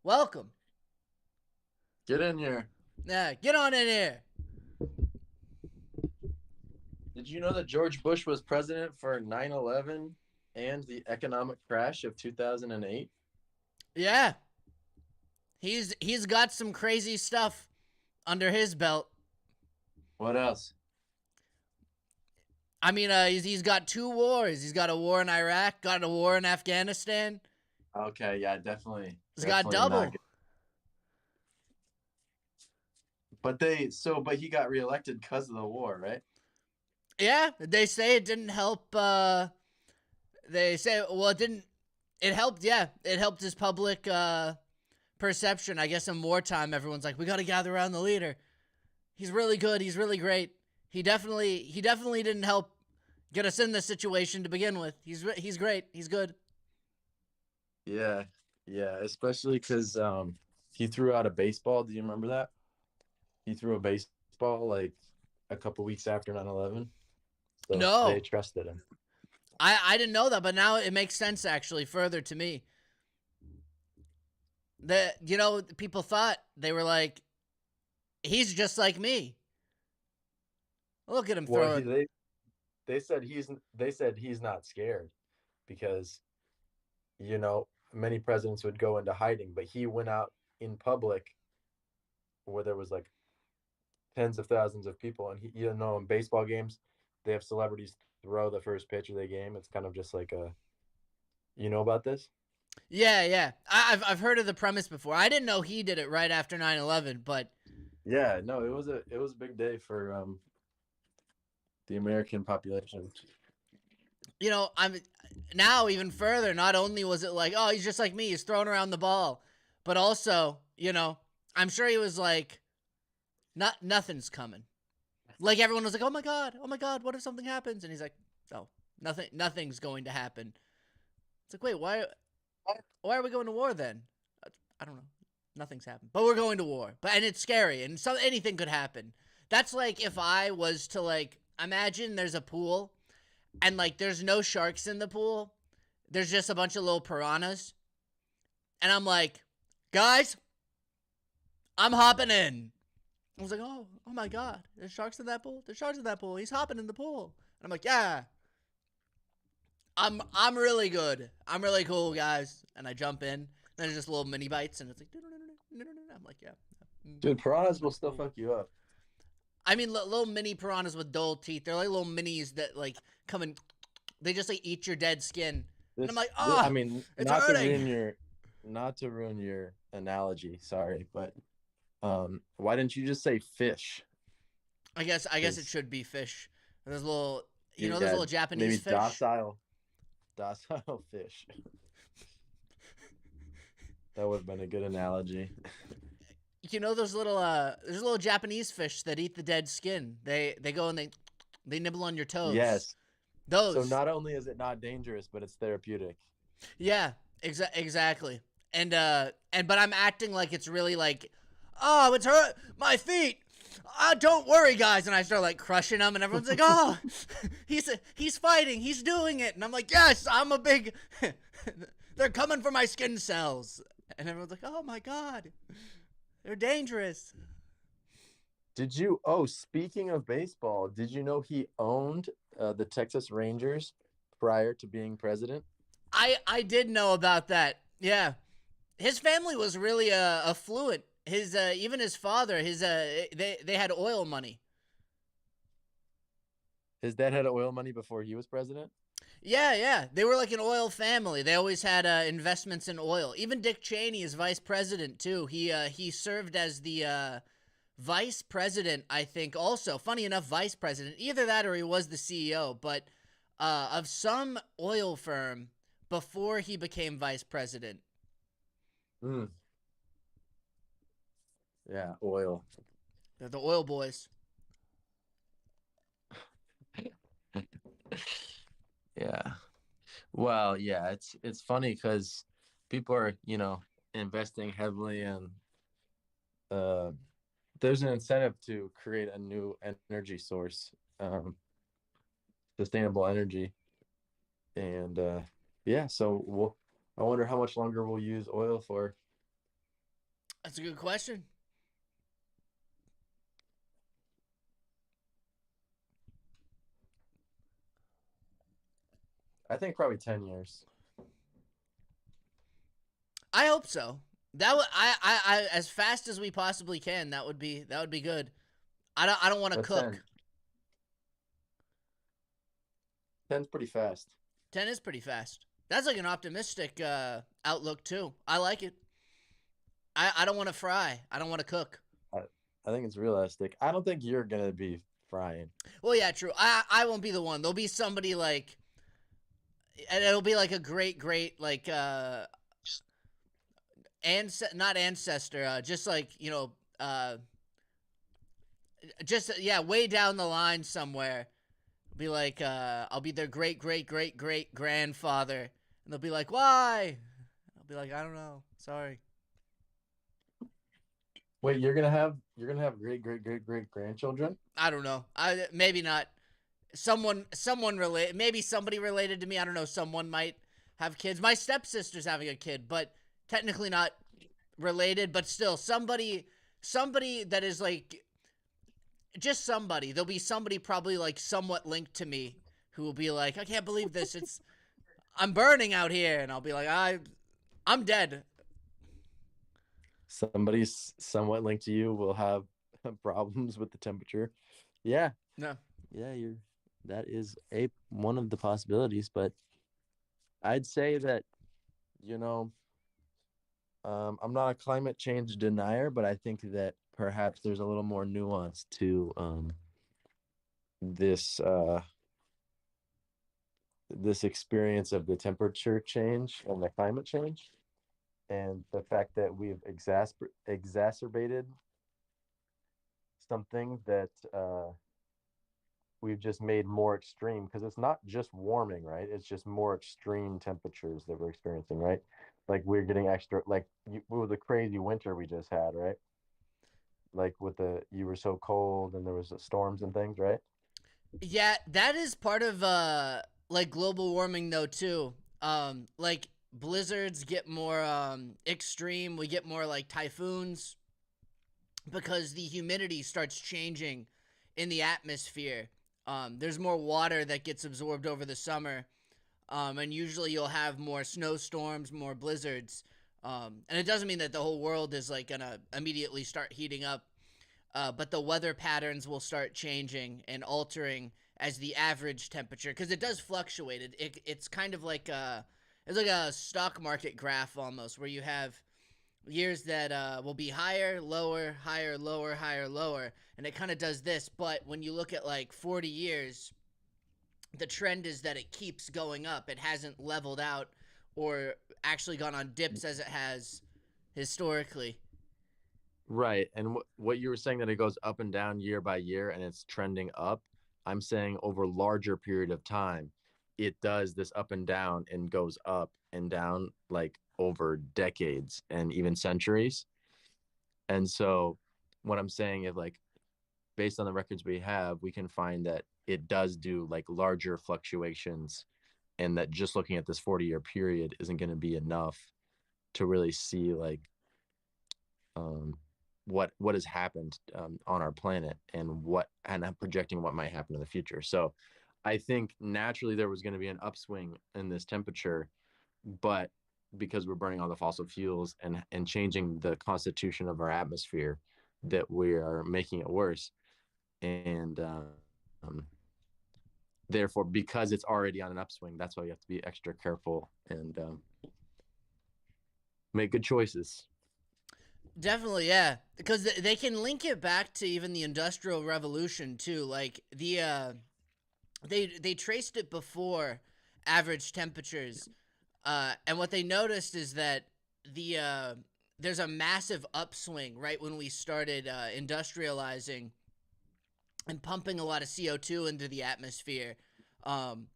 Welcome. Get in here. Yeah, get on in here. Did you know that George Bush was president for 9/11 and the economic crash of 2008? Yeah, he's got some crazy stuff under his belt. What else? I mean, he's got two wars. He's got a war in Iraq, got a war in Afghanistan. Okay, yeah, definitely. He's got Definitely not double. good. But he got reelected because of the war, right? Yeah, they say it didn't help. They say, well, it didn't. It helped. Yeah, it helped his public perception. I guess in wartime, everyone's like, we got to gather around the leader. He's really good. He's really great. He definitely didn't help get us in this situation to begin with. He's great. He's good. Yeah. Yeah, especially because he threw out a baseball. Do you remember that? He threw a baseball like a couple weeks after 9/11. So they No, trusted him. I didn't know that, but now it makes sense actually further to me. People thought they were like, he's just like me. Look at him Well, throw it. they said he's not scared because many presidents would go into hiding, but he went out in public where there was like tens of thousands of people, and in baseball games, they have celebrities throw the first pitch of the game. It's kind of just like you know about this? Yeah, yeah. I've heard of the premise before. I didn't know he did it right after 9/11, but Yeah, no, it was a big day for the American population. I'm now even further. Not only was it like, oh, he's just like me, he's throwing around the ball, but also, I'm sure he was like, nothing's coming. Like everyone was like, oh my god, what if something happens? And he's like, oh, nothing's going to happen. It's like, wait, why are we going to war then? I don't know. Nothing's happened, but we're going to war. And it's scary, and anything could happen. That's like if I was to like imagine there's a pool and like there's no sharks in the pool. There's just a bunch of little piranhas, and I'm like, guys, I'm hopping in. I was like, oh my god, there's sharks in that pool. There's sharks in that pool. He's hopping in the pool, and I'm like, yeah, I'm really good. I'm really cool, guys. And I jump in. And there's just little mini bites, and it's like, I'm like, yeah. Dude, piranhas will That's still cool. fuck you up. I mean, little mini piranhas with dull teeth. They're like little minis that like come and they just like eat your dead skin. And I'm like, I ah, mean, it's hurting. not to ruin your analogy, sorry, but why didn't you just say fish? I guess it Because should be fish. There's little, those yeah, little Japanese maybe fish. docile fish. That would have been a good analogy. Those little there's little Japanese fish that eat the dead skin. They go and they nibble on your toes. Yes. So Those. not only is it not dangerous, but it's therapeutic. Yeah, exactly. And but I'm acting like it's really like, oh, it's hurt my feet. Don't worry, guys. And I start like crushing them, and everyone's like, oh, he's fighting, he's doing it, and I'm like, yes, I'm a big. They're coming for my skin cells, and everyone's like, oh my god, they're dangerous. Speaking of baseball, did you know he owned the Texas Rangers prior to being president? I did know about that. Yeah, his family was really affluent. His even his father, they had oil money. His dad had oil money before he was president? Yeah, yeah. They were like an oil family. They always had investments in oil. Even Dick Cheney is vice president too. He served as the vice president, I think. Also, funny enough, vice president. Either that or he was the CEO, but of some oil firm before he became vice president. Mm, yeah, oil. They're the oil boys. Yeah. Well, yeah, it's funny because people are, investing heavily in uh there's an incentive to create a new energy source, sustainable energy. And yeah, I wonder how much longer we'll use oil for. That's a good question. I think probably 10 years. I hope so. That would I as fast as we possibly can. That would be good. I don't want to But cook. 10's pretty fast. 10 is pretty fast. That's like an optimistic outlook too. I like it. I don't want to fry. I don't want to cook. I, I think it's realistic. I don't think you're gonna be frying. Well, yeah, true. I won't be the one. There'll be somebody like, and it'll be like a great like not ancestor, just like just yeah, way down the line somewhere. Be like, I'll be their great grandfather, and they'll be like, why? I'll be like, I don't know. Sorry. Wait, you're gonna have great grandchildren? I don't know. I maybe not. Someone relate. Maybe somebody related to me. I don't know. Someone might have kids. My stepsister's having a kid, but technically not related. But still, somebody that is like just somebody. There'll be somebody probably like somewhat linked to me who will be like, I can't believe this. I'm burning out here, and I'll be like, I'm dead. Somebody somewhat linked to you will have problems with the temperature. Yeah, No. yeah, you're that is a one of the possibilities, but I'd say that, you know, I'm not a climate change denier, but I think that perhaps there's a little more nuance to this this experience of the temperature change and the climate change, and the fact that we've exacerbated something that we've just made more extreme, because it's not just warming, right? It's just more extreme temperatures that we're experiencing, right? Like we're getting extra, like with the crazy winter we just had, right? Like with the you were so cold and there was storms and things, right? Yeah, that is part of like global warming though too. Like blizzards get more extreme. We get more like typhoons because the humidity starts changing in the atmosphere. There's more water that gets absorbed over the summer. And usually you'll have more snowstorms, more blizzards. And it doesn't mean that the whole world is like gonna immediately start heating up, but the weather patterns will start changing and altering as the average temperature, because it does fluctuate. It's kind of like it's like a stock market graph almost, where you have years that will be higher, lower, higher, lower, higher, lower, and it kind of does this. But when you look at like 40 years, the trend is that it keeps going up. It hasn't leveled out or actually gone on dips as it has historically. Right. And what you were saying, that it goes up and down year by year and it's trending up. I'm saying over larger period of time, it does this up and down and goes up and down like over decades and even centuries. And so what I'm saying is, like, based on the records we have, we can find that it does do like larger fluctuations, and that just looking at this 40-year period isn't going to be enough to really see like um, what has happened on our planet, and I'm projecting what might happen in the future. So I think naturally there was going to be an upswing in this temperature, but because we're burning all the fossil fuels and changing the constitution of our atmosphere, that we are making it worse. And therefore, because it's already on an upswing, that's why you have to be extra careful and make good choices. Definitely, yeah, because they can link it back to even the Industrial Revolution too. Like they traced it before average temperatures, and what they noticed is that there's a massive upswing right when we started industrializing and pumping a lot of CO2 into the atmosphere. Um,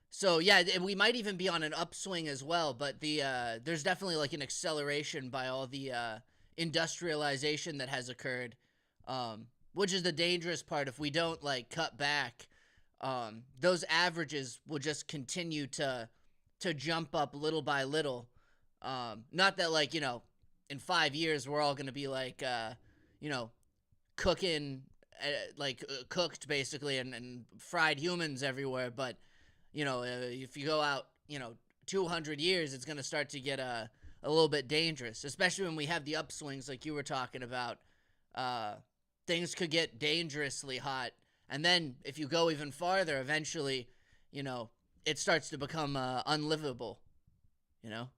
so yeah, we might even be on an upswing as well. But there's definitely like an acceleration by all the industrialization that has occurred, which is the dangerous part. If we don't like cut back, those averages will just continue to jump up little by little. Not that like in 5 years we're all gonna be like, you know, cooking, cooked basically, and fried humans everywhere. But if you go out, 200 years, it's gonna start to get a little bit dangerous, especially when we have the upswings like you were talking about. Uh, Things could get dangerously hot, and then if you go even farther, eventually, you know, it starts to become unlivable. You know.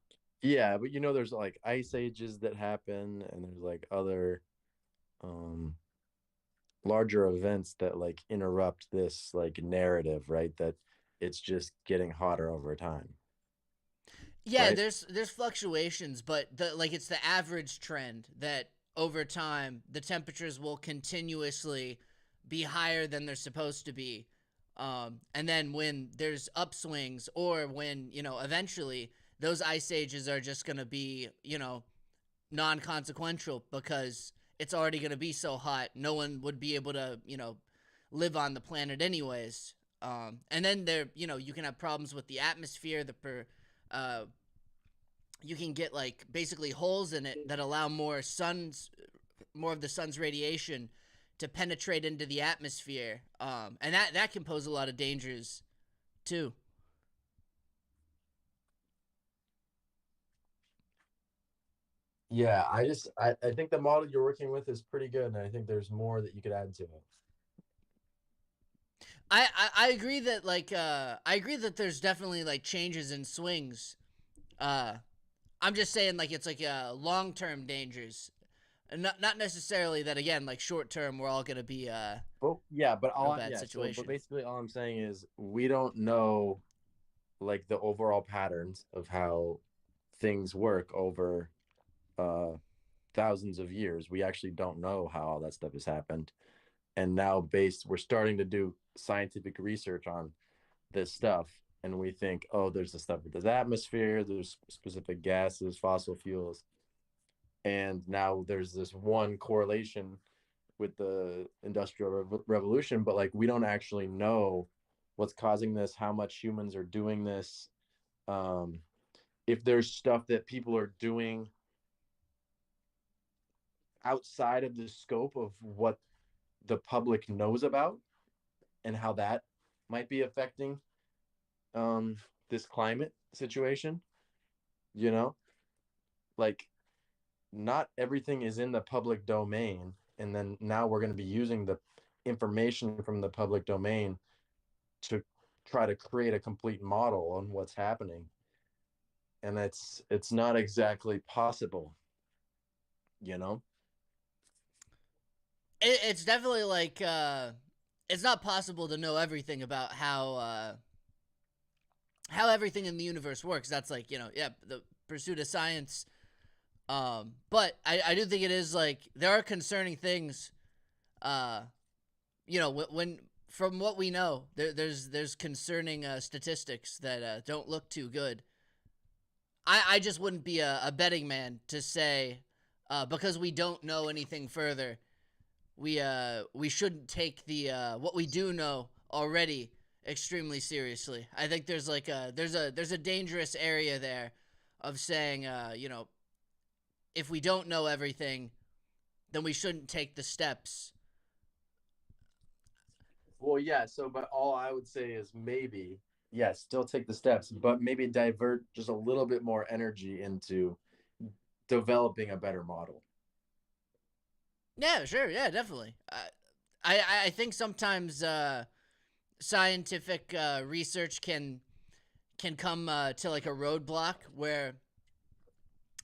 Yeah, but there's like ice ages that happen, and there's like other um larger events that like interrupt this like narrative, right? That it's just getting hotter over time, Yeah, right? there's fluctuations, but it's the average trend that over time the temperatures will continuously be higher than they're supposed to be. And then when there's upswings, or when, eventually those ice ages are just going to be, non-consequential, because it's already going to be so hot, no one would be able to, live on the planet anyways. And then you can have problems with the atmosphere, uh, you can get like basically holes in it that allow more of the sun's radiation to penetrate into the atmosphere, and that can pose a lot of dangers too. Yeah, I think the model you're working with is pretty good, and I think there's more that you could add to it. I agree that I agree that there's definitely like changes and swings. uh I'm just saying, like, it's like long term dangers, and not necessarily that, again, like short term we're all gonna be Well, yeah, but a all bad yeah, but situation. basically all I'm saying is we don't know like the overall patterns of how things work over uh thousands of years. We actually don't know how all that stuff has happened. And now we're starting to do scientific research on this stuff, and we think, oh, there's the stuff with the atmosphere, there's specific gases, fossil fuels, and now there's this one correlation with the industrial revolution, but like we don't actually know what's causing this, how much humans are doing this, um, if there's stuff that people are doing outside of the scope of what the public knows about, and how that might be affecting um, this climate situation. You know, like not everything is in the public domain, and then now we're going to be using the information from the public domain to try to create a complete model on what's happening, and it's not exactly possible, you know. It's definitely like it's not possible to know everything about how everything in the universe works. That's like, yeah, the pursuit of science. But I do think it is like there are concerning things. Uh, when from what we know, there's concerning statistics that don't look too good. I just wouldn't be a betting man to say, because we don't know anything further, we shouldn't take the what we do know already extremely seriously. I think there's a dangerous area there of saying, if we don't know everything, then we shouldn't take the steps. Well, yeah, so but all I would say is maybe, yes, still take the steps, but maybe divert just a little bit more energy into developing a better model. Yeah, sure, yeah, definitely. I think sometimes scientific research can come to like a roadblock where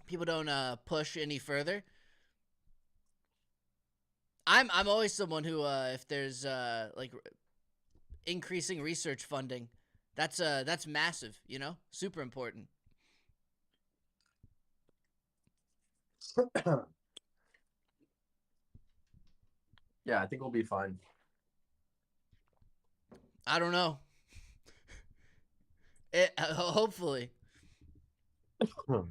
people don't push any further. I'm always someone who, if there's like increasing research funding, that's massive. Super important. Yeah, I think we'll be fine. I don't know. Hopefully, but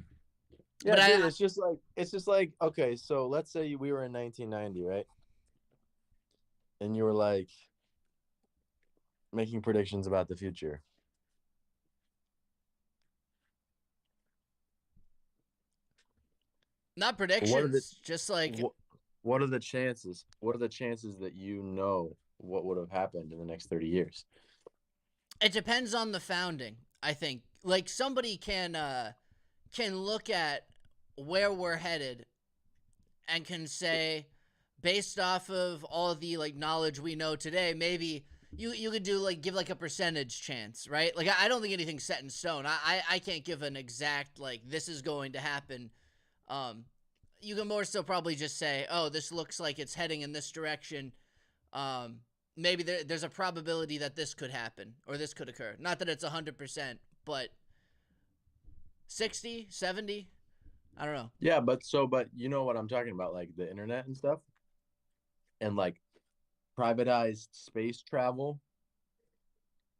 Yeah, dude, it's just like okay, so let's say we were in 1990, right? And you were like making predictions about the future. Not What are the predictions, just like what, what are the chances? What are the chances that you know what would have happened in the next 30 years? it depends on the founding. I think like somebody can look at where we're headed and can say, based off of all the like knowledge we know today, maybe you could do like give like a percentage chance, right? Like I don't think anything's set in stone. I can't give an exact like this is going to happen. Um, you can more so probably just say, oh, this looks like it's heading in this direction. Um, maybe there's a probability that this could happen or this could occur. Not that it's 100%, but 60, 70. I don't know. Yeah, but you know what I'm talking about, like the internet and stuff, and like privatized space travel,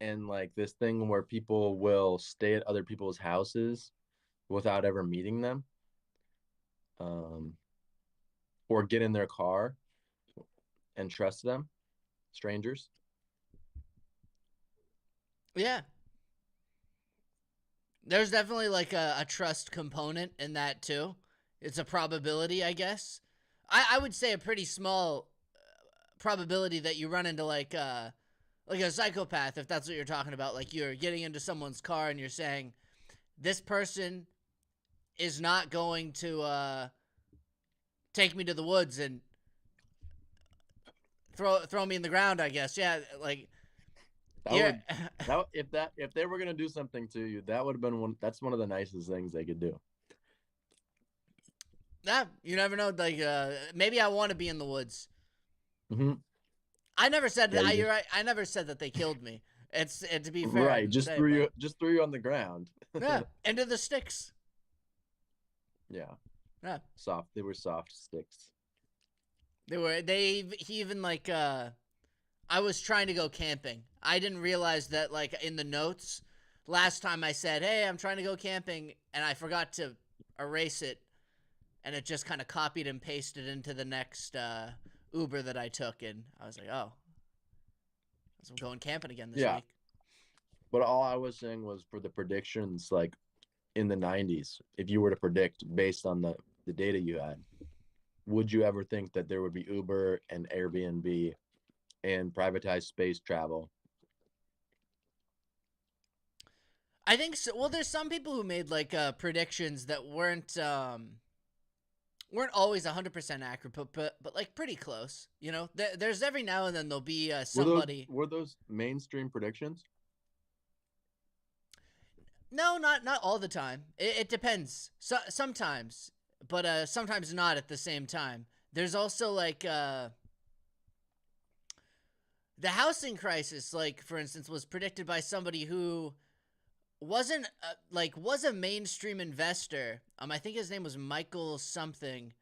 and like this thing where people will stay at other people's houses without ever meeting them, um, or get in their car and trust them, strangers. Yeah, there's definitely like a trust component in that too. It's a probability, I guess. I would say a pretty small probability that you run into like a psychopath, if that's what you're talking about. Like you're getting into someone's car and you're saying this person is not going to take me to the woods and throw me in the ground. I guess, yeah. Like That yeah, would if they were gonna do something to you, that would have been one. That's one of the nicest things they could do. yeah. You never know. Like maybe I want to be in the woods. Hmm. I never said Yeah, that. you You're just right. I never said that they killed me. It's to be fair right, and say, but just threw you on the ground. yeah, into the sticks. Yeah, Yeah, soft. They were soft sticks. they were. He even like. I was trying to go camping. I didn't realize that like in the notes last time I said, "Hey, I'm trying to go camping," and I forgot to erase it, and it just kind of copied and pasted into the next Uber that I took, and I was like, "Oh, I'm going camping again this Yeah, week." but all I was saying was for the predictions, like in the '90s, if you were to predict based on the data you had, would you ever think that there would be Uber and Airbnb and privatized space travel? I think so. Well, there's some people who made like predictions that weren't always 100% accurate, but like pretty close. You know, there's every now and then there'll be somebody. Were those mainstream predictions? No, not all the time. It depends. Sometimes, but sometimes not at the same time. There's also like the housing crisis. Like for instance, was predicted by somebody who wasn't like was a mainstream investor. I think his name was Michael something.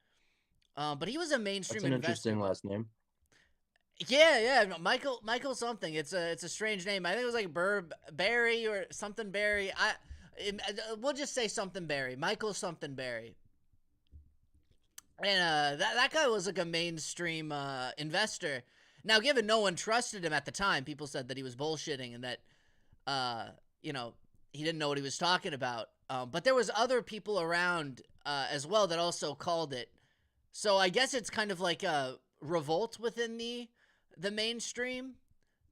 But he was a That's mainstream an investor. interesting But last name. yeah, no, Michael something. It's a strange name. I think it was like Barry or something Barry. We'll just say something Barry. Michael something Barry. And that guy was like a mainstream investor. Now, given no one trusted him at the time, people said that he was bullshitting and that uh, you know he didn't know what he was talking about. But there was other people around as well that also called it. So I guess it's kind of like a revolt within the mainstream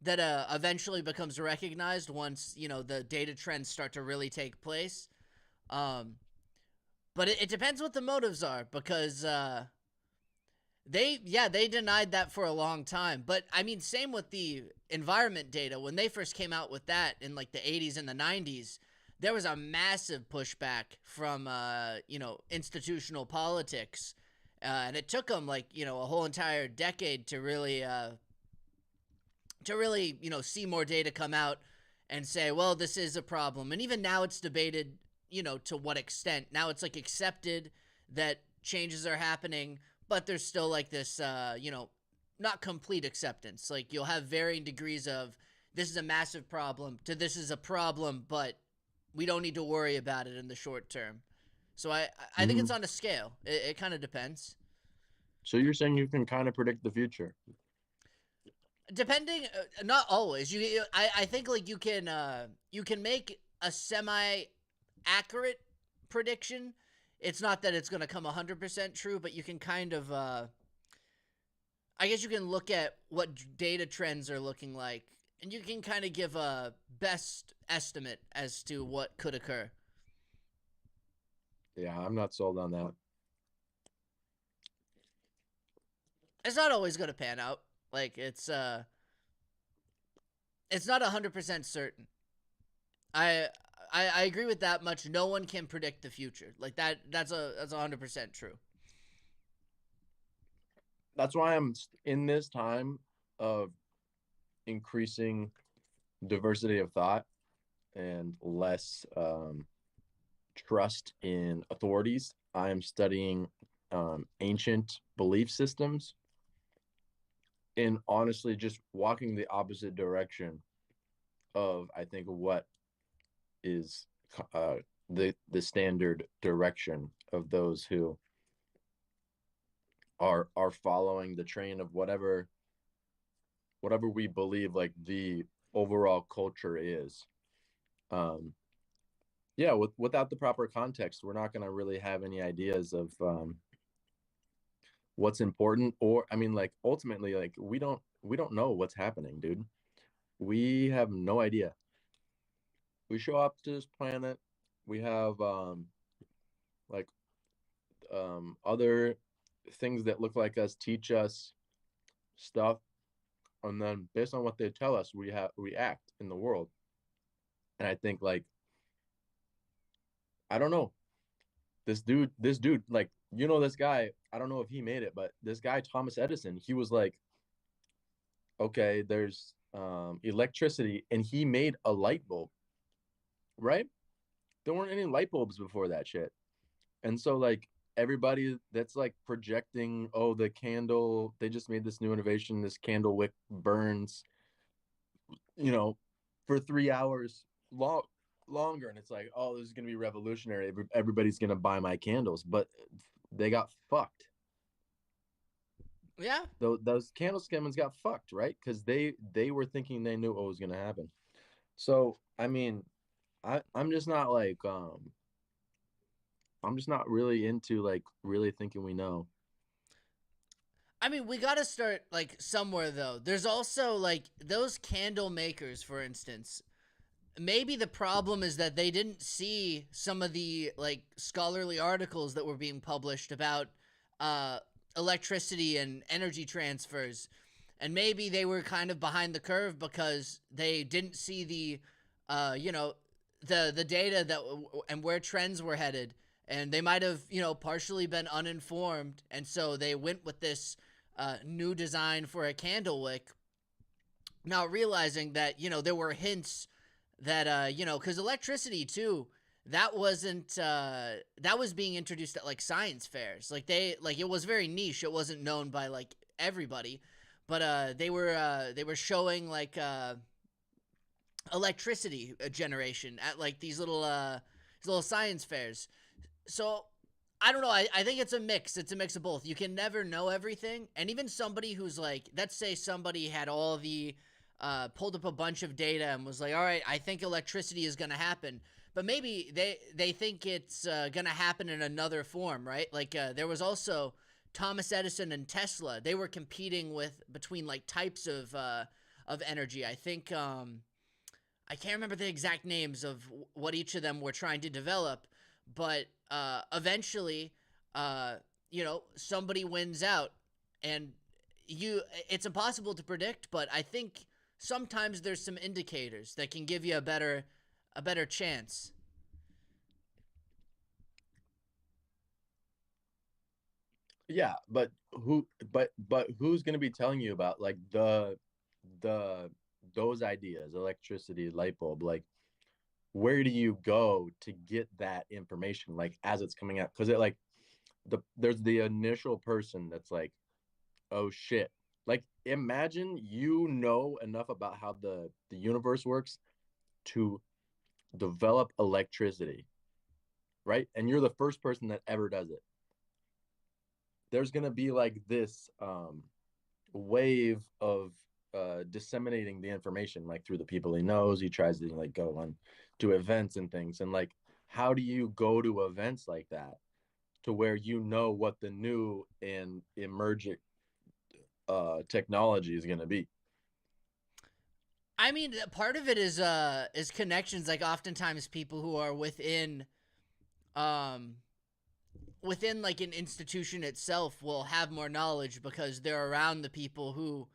that eventually becomes recognized once the data trends start to really take place. Um, but it depends what the motives are because they denied that for a long time. But I mean, same with the environment data when they first came out with that in like the 80s and the 90s. There was a massive pushback from institutional politics, and it took them like a whole entire decade to really see more data come out and say, well, this is a problem. And even now it's debated, to what extent. Now it's like accepted that changes are happening, but there's still like this not complete acceptance. Like you'll have varying degrees of this is a massive problem to this is a problem, but we don't need to worry about it in the short term. So I think it's Hmm. on a scale. It kind of depends. So you're saying you can kind of predict the future? Depending, not always. I think like you can make a semi accurate prediction it's not that it's going to come 100% true, but you can kind of I guess you can look at what data trends are looking like, and you can kind of give a best estimate as to what could occur. Yeah, I'm not sold on that. It's not always going to pan out. Like it's not 100% certain. I, I agree with that much. No one can predict the future. Like that's 100% true. That's why I'm in this time of increasing diversity of thought and less trust in authorities. I am studying ancient belief systems and honestly just walking the opposite direction of I think what is uh, the standard direction of those who are following the train of whatever we believe like the overall culture is. Um, yeah, without the proper context, we're not going to really have any ideas of what's important. Or I mean, like ultimately, like we don't know what's happening, dude. We have no idea. We show up to this planet. We have like other things that look like us teach us stuff, and then based on what they tell us, we act in the world. And I think like I don't know, this dude, like, this guy, I don't know if he made it, but this guy, Thomas Edison, he was like, okay, there's electricity, and he made a light bulb, right? There weren't any light bulbs before that shit. And so like everybody that's like projecting, oh, the candle, they just made this new innovation, this candle wick burns, you know, for 3 hours longer, and it's like, oh, this is gonna be revolutionary. Everybody's gonna buy my candles, but they got fucked. Yeah. Those candle skimmings got fucked, right? Because they were thinking they knew what was gonna happen. So I mean, I'm just not like I'm just not really into like really thinking we know. I mean, we got to start like somewhere though. There's also like those candle makers, for instance. Maybe the problem is that they didn't see some of the like scholarly articles that were being published about uh electricity and energy transfers, and maybe they were kind of behind the curve because they didn't see the you know, the data that and where trends were headed, and they might have, you know, partially been uninformed, and so they went with this new design for a candle wick, not realizing that, you know, there were hints that you know, because electricity too, that wasn't that was being introduced at like science fairs. Like they, like, it was very niche, it wasn't known by like everybody, but they were showing like electricity generation at like these little science fairs. So I don't know. I think it's a mix. It's a mix of both. You can never know everything. And even somebody who's like, let's say somebody had all the, pulled up a bunch of data and was like, all right, I think electricity is going to happen. But maybe they think it's going to happen in another form, right? Like there was also Thomas Edison and Tesla. They were competing with between like types of energy. I think I can't remember the exact names of what each of them were trying to develop, but eventually, uh, you know, somebody wins out, and you it's impossible to predict. But I think sometimes there's some indicators that can give you a better chance. Yeah, but who's going to be telling you about like the those ideas, electricity, light bulb, like where do you go to get that information like as it's coming out? Because it like there's the initial person that's like, oh shit. Like imagine you know enough about how the universe works to develop electricity, right? And you're the first person that ever does it. There's going to be like this wave of disseminating the information like through the people he knows. He tries to like go on to events and things, and like how do you go to events like that to where you know what the new and emerging technology is going to be. I mean, part of it is connections. Like oftentimes people who are um within like an institution itself will have more knowledge because they're around the people who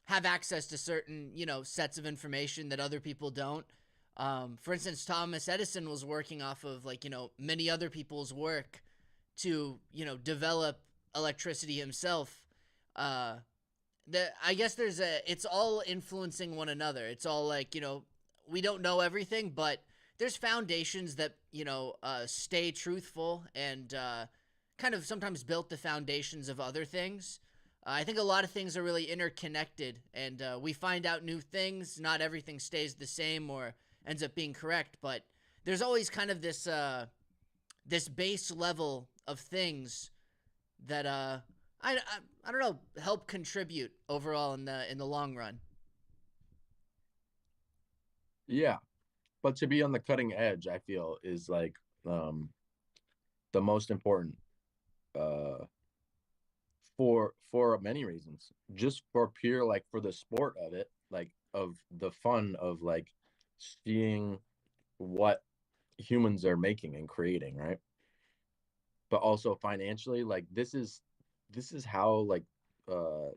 have access to certain, sets of information that other people don't. For instance, Thomas Edison was working off of like, many other people's work to, develop electricity himself. Uh, I guess it's all influencing one another. It's all like, we don't know everything, but there's foundations that, stay truthful and kind of sometimes built the foundations of other things. I think a lot of things are really interconnected, and we find out new things. Not everything stays the same or ends up being correct, but there's always kind of this base level of things that I don't know, help contribute overall in the long run. Yeah, but to be on the cutting edge, I feel is like um, the most important uh, for many reasons. Just for pure like for the sport of it, like of the fun of like seeing what humans are making and creating, right? But also financially, like this is how like uh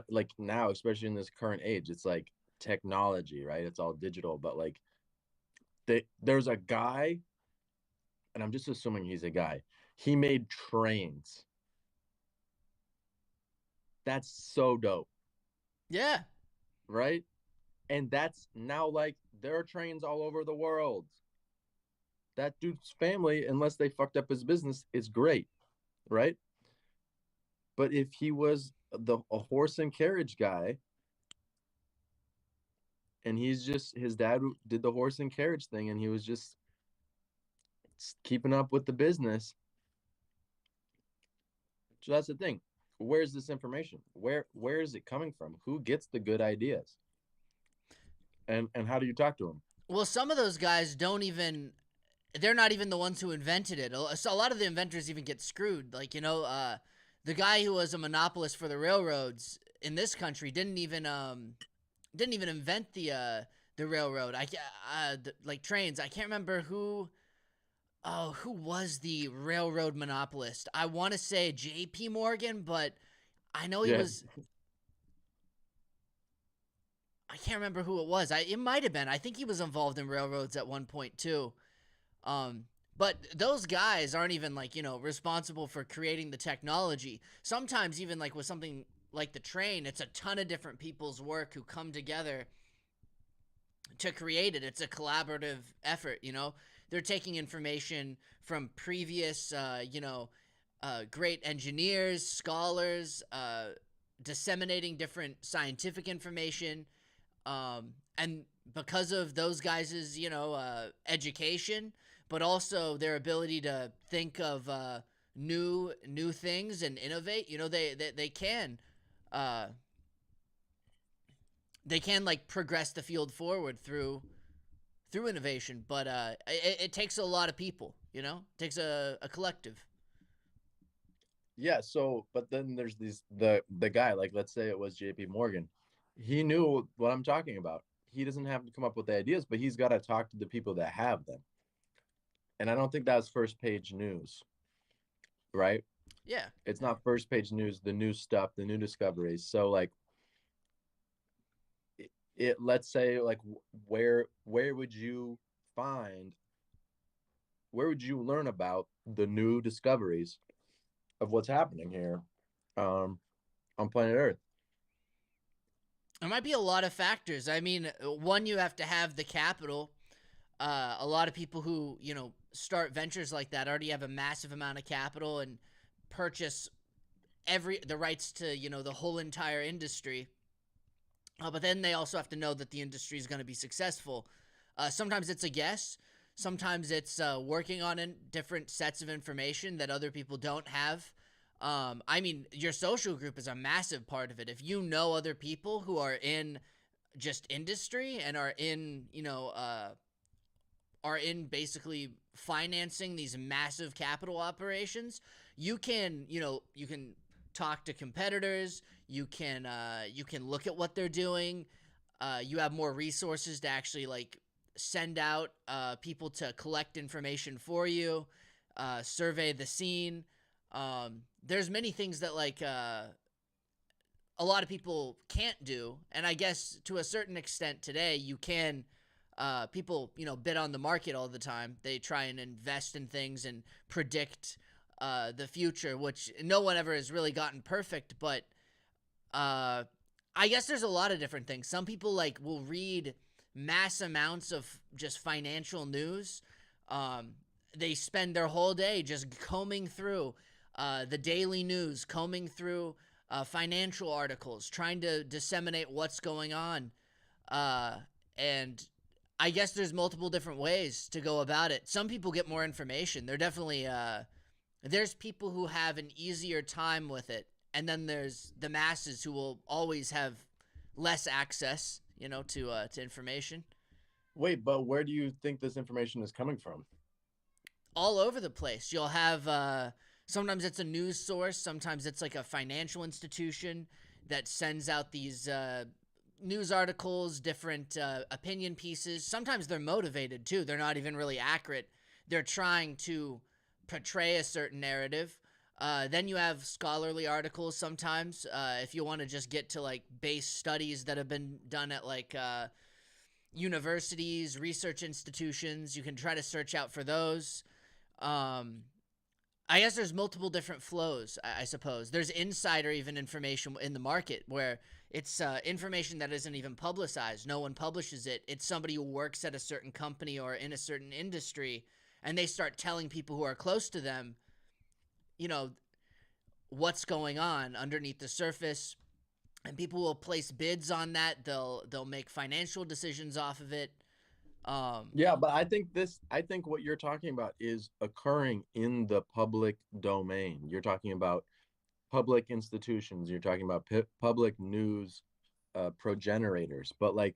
like now, especially in this current age, it's like technology, right? It's all digital, but like there's a guy, and I'm just assuming he's a guy. He made trains. That's so dope, Yeah. right? And that's now like there are trains all over the world. That dude's family, unless they fucked up his business, is great, right? But if he was a horse and carriage guy, and he's just his dad did the horse and carriage thing, and he was just keeping up with the business. So that's the thing. Where's this information? Where is it coming from? Who gets the good ideas? And how do you talk to them? Well, some of those guys don't even. They're not even the ones who invented it. So a lot of the inventors even get screwed. Like the guy who was a monopolist for the railroads in this country didn't even invent the railroad. Like trains. I can't remember who. Oh, who was the railroad monopolist? I want to say J.P. Morgan, but I know he Yeah. was. I can't remember who it was. It might have been. I think he was involved in railroads at one point too. Um, but those guys aren't even like, responsible for creating the technology. Sometimes even like with something like the train, it's a ton of different people's work who come together to create it. It's a collaborative effort. They're taking information from previous, great engineers, scholars, disseminating different scientific information. And because of those guys' education, but also their ability to think of new things and innovate, uh, they can like progress the field forward through innovation. But it takes a lot of people. It takes a collective. Yeah, so but then there's the guy, like let's say it was JP Morgan. He knew what I'm talking about. He doesn't have to come up with the ideas, but he's got to talk to the people that have them. And I don't think that's first page news, right? Yeah. It's not first page news, the new stuff, the new discoveries. So like it let's say like where would you find where would you learn about the new discoveries of what's happening here um on planet Earth? There might be a lot of factors. I mean, one, you have to have the capital. A lot of people who start ventures like that already have a massive amount of capital and purchase the rights to the whole entire industry. But then they also have to know that the industry is going to be successful. Sometimes it's a guess. Sometimes it's working on different sets of information that other people don't have. I mean, your social group is a massive part of it. If you know other people who are in just industry and are in, are in basically financing these massive capital operations, you can, you can talk to competitors, you can look at what they're doing. You have more resources to actually like send out people to collect information for you, survey the scene. There's many things that like a lot of people can't do, and I guess to a certain extent today you can. People, bid on the market all the time. They try and invest in things and predict the future, which no one ever has really gotten perfect. But I guess there's a lot of different things. Some people like will read mass amounts of just financial news. They spend their whole day just combing through the daily news, combing through financial articles, trying to disseminate what's going on. And I guess there's multiple different ways to go about it. Some people get more information. They're definitely there's people who have an easier time with it, and then there's the masses who will always have less access, to information. Wait, but where do you think this information is coming from? All over the place. You'll have sometimes it's a news source, sometimes it's like a financial institution that sends out these news articles, different opinion pieces. Sometimes they're motivated too. They're not even really accurate. They're trying to portray a certain narrative. Then you have scholarly articles sometimes. If you want to just get to like base studies that have been done at like universities, research institutions, you can try to search out for those. I guess there's multiple different flows, I suppose. There's insider even information in the market where it's information that isn't even publicized. No one publishes it. It's somebody who works at a certain company or in a certain industry, and they start telling people who are close to them, what's going on underneath the surface, and people will place bids on that. They'll make financial decisions off of it. Yeah, but I think what you're talking about is occurring in the public domain. You're talking about public institutions. You're talking about public news progenitors. But like,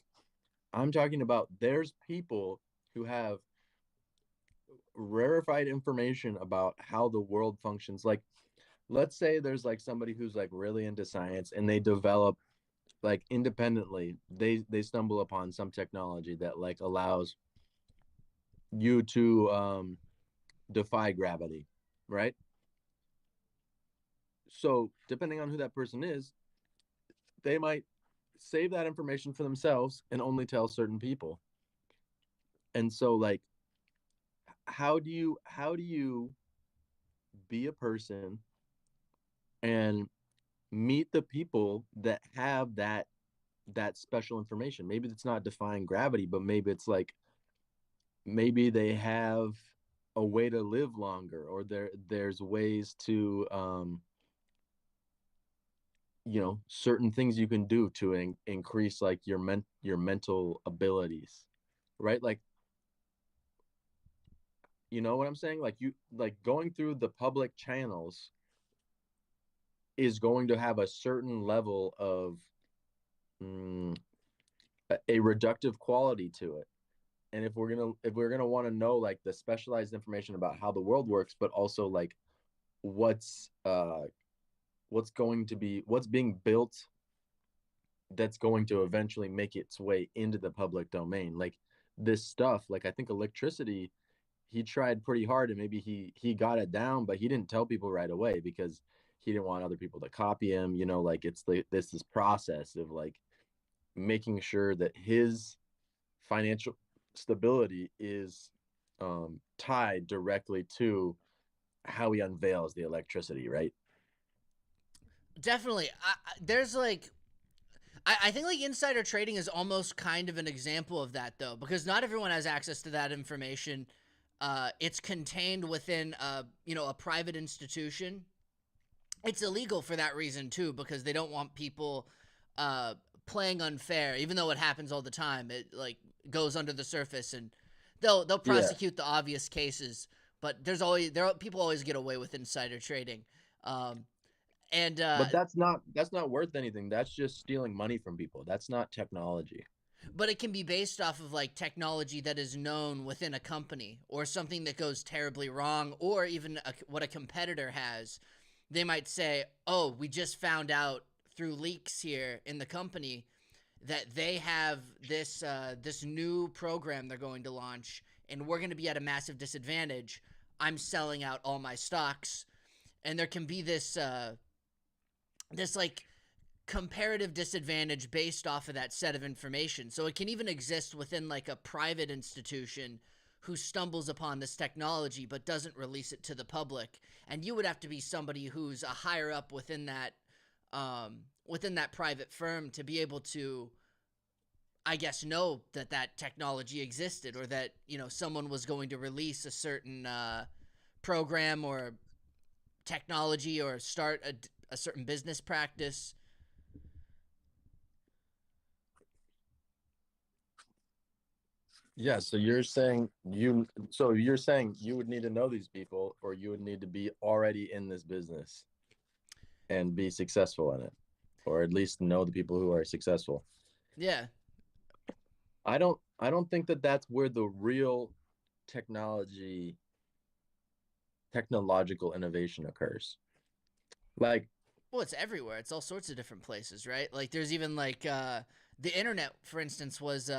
I'm talking about there's people who have rarefied information about how the world functions. Like, let's say there's like somebody who's like really into science and they develop like independently, they stumble upon some technology that like allows you to defy gravity, right? So depending on who that person is, they might save that information for themselves and only tell certain people. And so like, how do you be a person and meet the people that have that special information? Maybe it's not defying gravity, but maybe it's like, maybe they have a way to live longer, or there's ways to certain things you can do to increase like your mental abilities, right? Like, you know what I'm saying? Like, you like going through the public channels is going to have a certain level of a reductive quality to it. And if we're gonna want to know like the specialized information about how the world works, but also like what's being built that's going to eventually make its way into the public domain, like this stuff, like I think electricity, he tried pretty hard and maybe he got it down, but he didn't tell people right away because he didn't want other people to copy him, like it's this process of like making sure that his financial stability is tied directly to how he unveils the electricity, right? Definitely. There's like, I think like insider trading is almost kind of an example of that though, because not everyone has access to that information. It's contained within a private institution. It's illegal for that reason too, because they don't want people playing unfair, even though it happens all the time. It like goes under the surface, and they'll prosecute the obvious cases, but people always get away with insider trading. But that's not worth anything. That's just stealing money from people. That's not technology. But it can be based off of like technology that is known within a company, or something that goes terribly wrong, or even what a competitor has. They might say, "Oh, we just found out through leaks here in the company that they have this new program they're going to launch, and we're going to be at a massive disadvantage. I'm selling out all my stocks." And there can be this like comparative disadvantage based off of that set of information. So it can even exist within like a private institution who stumbles upon this technology but doesn't release it to the public. And you would have to be somebody who's a higher up within that private firm to be able to, I guess, know that that technology existed, or that, you know, someone was going to release a certain program or technology, or start a certain business practice. Yeah, so you're saying you would need to know these people, or you would need to be already in this business and be successful in it, or at least know the people who are successful. Yeah. I don't think that that's where the real technological innovation occurs. Like, Well, it's everywhere. It's all sorts of different places, right? Like there's even like the internet, for instance, was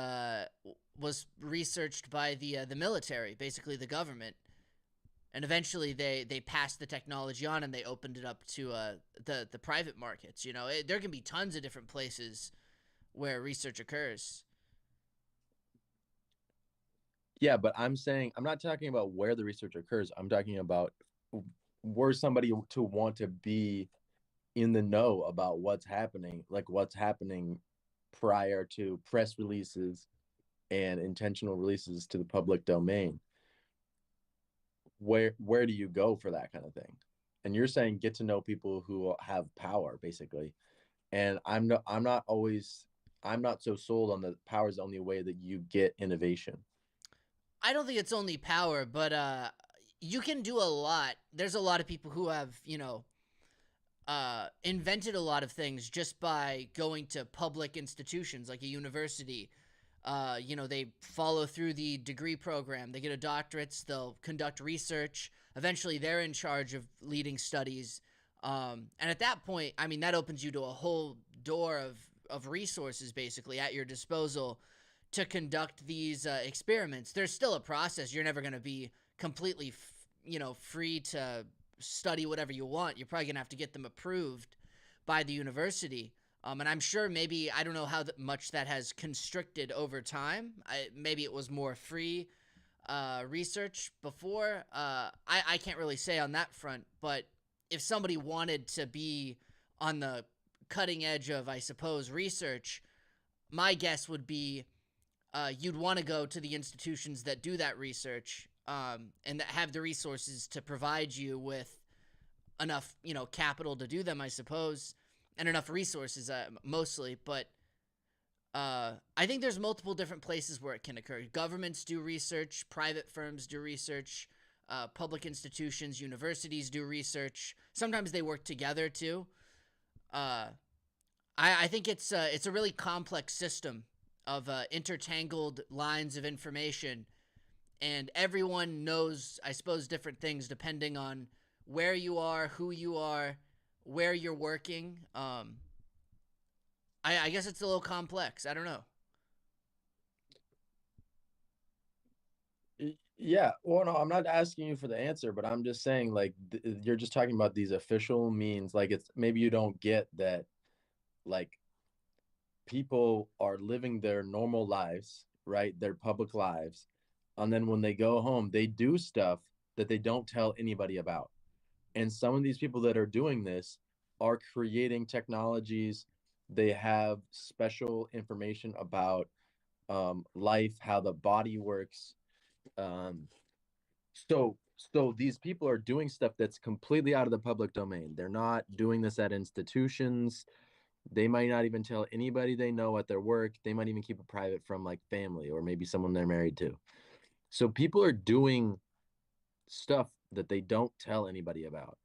researched by the military, basically the government, and eventually they passed the technology on and they opened it up to the private markets. You know, there can be tons of different places where research occurs. yeah, but I'm not talking about where the research occurs. I'm talking about were somebody to want to be in the know about what's happening prior to press releases and intentional releases to the public domain. Where do you go for that kind of thing? And you're saying get to know people who have power, basically. And I'm not so sold on the power is the only way that you get innovation. I don't think it's only power, but you can do a lot. There's a lot of people who have, you know, invented a lot of things just by going to public institutions like a university. You know, they follow through the degree program, they get a doctorate, they'll conduct research. Eventually, they're in charge of leading studies. And at that point, I mean, that opens you to a whole door of resources basically at your disposal to conduct these experiments. There's still a process. You're never going to be completely, you know, free to study whatever you want. You're probably gonna have to get them approved by the university. And I'm sure maybe, I don't know how much that has constricted over time. Maybe it was more free research before. I can't really say on that front. But if somebody wanted to be on the cutting edge of, I suppose, research, my guess would be you'd want to go to the institutions that do that research, and that have the resources to provide you with enough, you know, capital to do them, I suppose, and enough resources, mostly. But I think there's multiple different places where it can occur. Governments do research, private firms do research, public institutions, universities do research. Sometimes they work together too. Uh, I think it's a really complex system of intertangled lines of information, and everyone knows, I suppose, different things depending on where you are, who you are, where you're working. I guess it's a little complex. I don't know. Yeah, well, no, I'm not asking you for the answer, but I'm just saying, like, you're just talking about these official means. Like, it's maybe you don't get that, like, people are living their normal lives, right? Their public lives. And then when they go home, they do stuff that they don't tell anybody about. And some of these people that are doing this are creating technologies. They have special information about life, how the body works. Um, so these people are doing stuff that's completely out of the public domain. They're not doing this at institutions. They might not even tell anybody they know at their work. They might even keep it private from like family or maybe someone they're married to. So people are doing stuff that they don't tell anybody about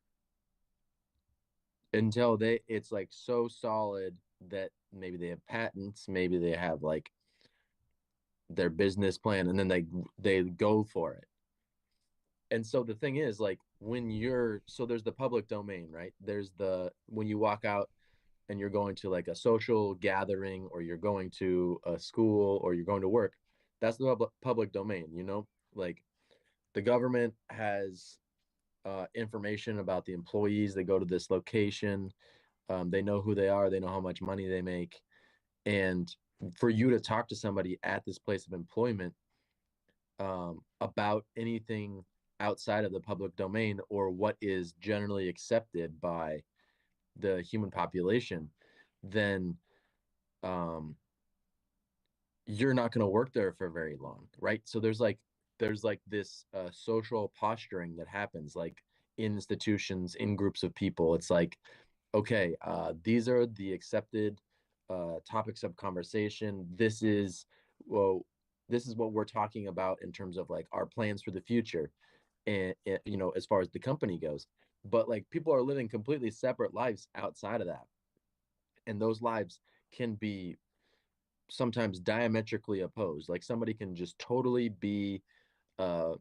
until it's like so solid that maybe they have patents, maybe they have like their business plan, and then they go for it. And so the thing is, like, when you're so there's the public domain, right? There's the when you walk out and you're going to like a social gathering, or you're going to a school, or you're going to work, that's the public domain, you know? Like, the government has information about the employees that go to this location. They know who they are, they know how much money they make. And for you to talk to somebody at this place of employment about anything outside of the public domain, or what is generally accepted by the human population, then um, you're not going to work there for very long, right? So there's like this social posturing that happens, like, in institutions, in groups of people. It's like, okay, these are the accepted topics of conversation. Well, this is what we're talking about in terms of like our plans for the future, and you know, as far as the company goes. But like, people are living completely separate lives outside of that, and those lives can be sometimes diametrically opposed. Like, somebody can just totally be uh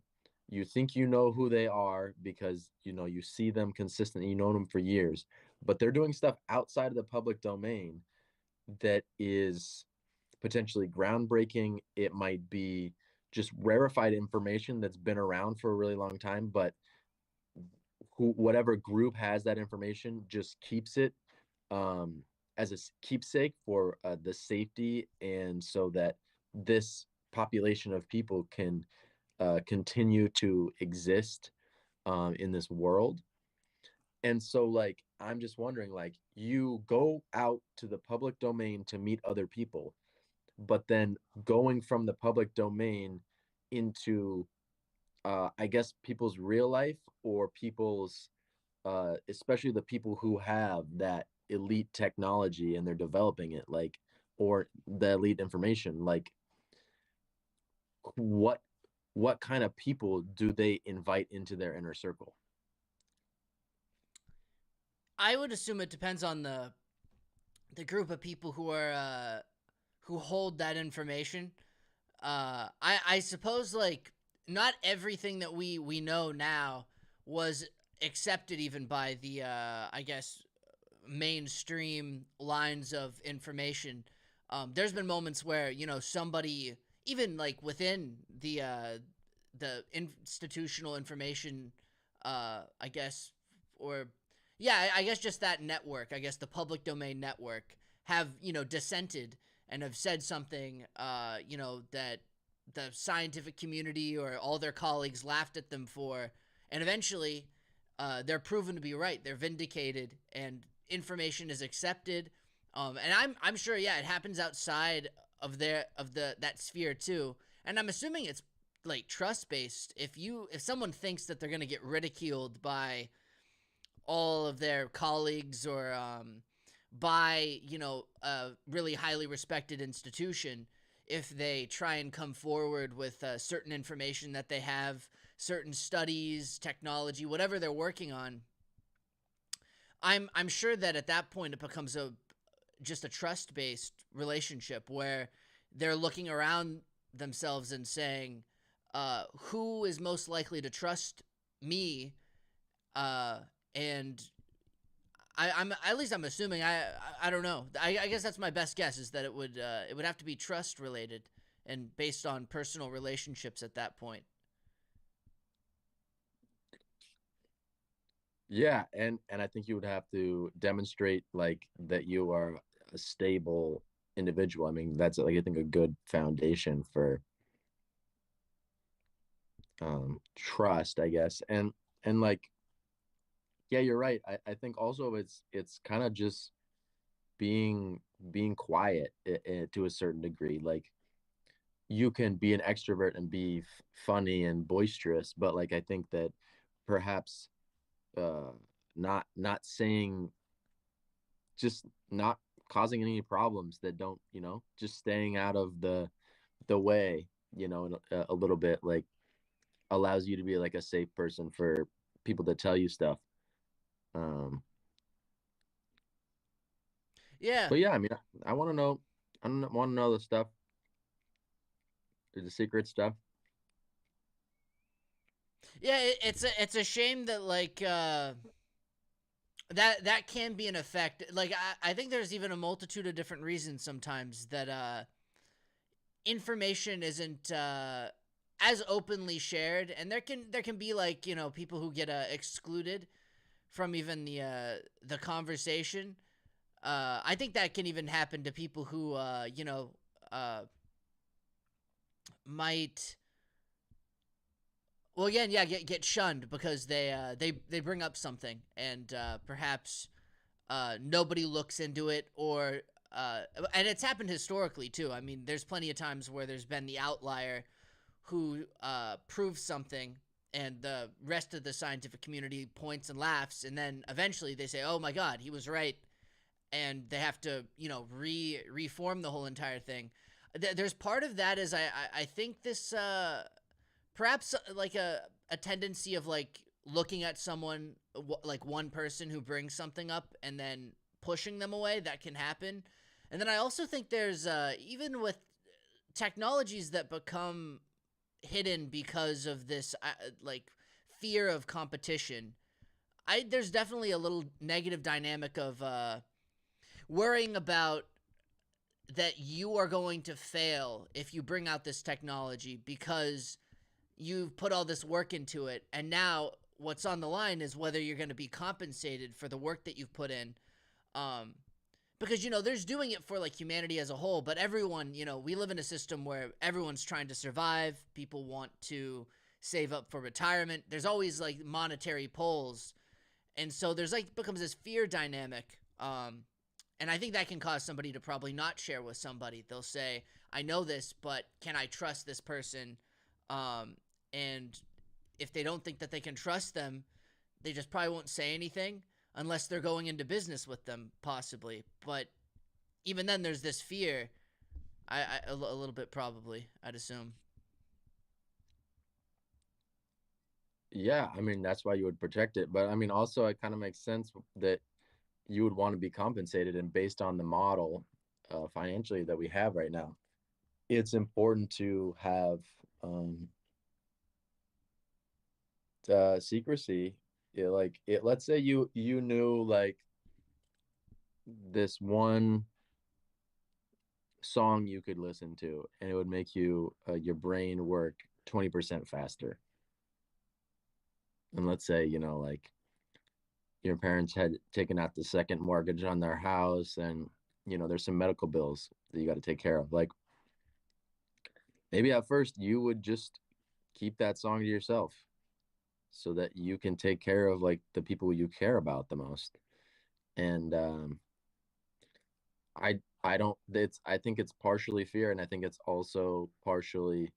you think you know who they are because you know you see them consistently, you know them for years, but they're doing stuff outside of the public domain that is potentially groundbreaking. It might be just rarefied information that's been around for a really long time, but whatever group has that information just keeps it um, as a keepsake for the safety, and so that this population of people can continue to exist in this world. And so, like, I'm just wondering, like, you go out to the public domain to meet other people, but then going from the public domain into, I guess, people's real life, or people's, especially the people who have that elite technology and they're developing it, like, or the elite information, like, what what kind of people do they invite into their inner circle? I would assume it depends on the group of people who hold that information. I suppose, like, not everything that we know now was accepted even by the I guess mainstream lines of information. There's been moments where, you know, somebody, even like within the institutional information, I guess, or yeah, I guess just that network, I guess the public domain network, have, you know, dissented and have said something, you know, that the scientific community or all their colleagues laughed at them for, and eventually they're proven to be right. They're vindicated, and information is accepted. And I'm sure, yeah, it happens outside of that sphere too. And I'm assuming it's like trust based. If someone thinks that they're gonna get ridiculed by all of their colleagues, or by, you know, a really highly respected institution, if they try and come forward with certain information that they have, certain studies, technology, whatever they're working on, I'm sure that at that point it becomes a just a trust based relationship where they're looking around themselves and saying, who is most likely to trust me, uh, and I'm at least I'm assuming, I don't know. I guess that's my best guess, is that it would have to be trust related and based on personal relationships at that point. Yeah, and I think you would have to demonstrate like that you are a stable individual. I mean, that's like, I think, a good foundation for trust, I guess. And like, yeah, you're right. I think also it's kind of just being quiet, to a certain degree. Like, you can be an extrovert and be funny and boisterous, but like, I think that perhaps uh not saying, just not causing any problems that don't, you know, just staying out of the way, you know, a little bit, like, allows you to be like a safe person for people to tell you stuff. um Yeah. but yeah, I mean, I want to know, I want to know the stuff the secret stuff. Yeah, it's a shame that like that can be an effect. Like I think there's even a multitude of different reasons sometimes that information isn't as openly shared, and there can be like people who get excluded from even the conversation. I think that can even happen to people who uh, might well again yeah get shunned because they bring up something and perhaps nobody looks into it or and it's happened historically too. I mean, there's plenty of times where there's been the outlier who proves something and the rest of the scientific community points and laughs, and then eventually they say, oh my god, he was right, and they have to reform the whole entire thing. There's part of that is I think this perhaps like a tendency of like looking at someone like one person who brings something up and then pushing them away, that can happen. And then I also think there's even with technologies that become hidden because of this like fear of competition, I there's definitely a little negative dynamic of worrying about that you are going to fail if you bring out this technology because you've put all this work into it, and now what's on the line is whether you're going to be compensated for the work that you've put in. um because there's doing it for like humanity as a whole, but everyone, we live in a system where everyone's trying to survive. People want to save up for retirement. There's always like monetary pulls, and so there's like becomes this fear dynamic. And I think that can cause somebody to probably not share with somebody. They'll say, I know this, but can I trust this person? And if they don't think that they can trust them, they just probably won't say anything unless they're going into business with them, possibly. But even then, there's this fear. A little bit probably, I'd assume. Yeah, I mean that's why you would protect it. But I mean also it kind of makes sense that you would want to be compensated, and based on the model financially that we have right now, it's important to have secrecy. Like it, let's say you knew like this one song you could listen to and it would make you your brain work 20% faster. And let's say, like your parents had taken out the second mortgage on their house, and there's some medical bills that you got to take care of. Like maybe at first you would just keep that song to yourself so that you can take care of like the people you care about the most. And I don't it's I think it's partially fear, and I think it's also partially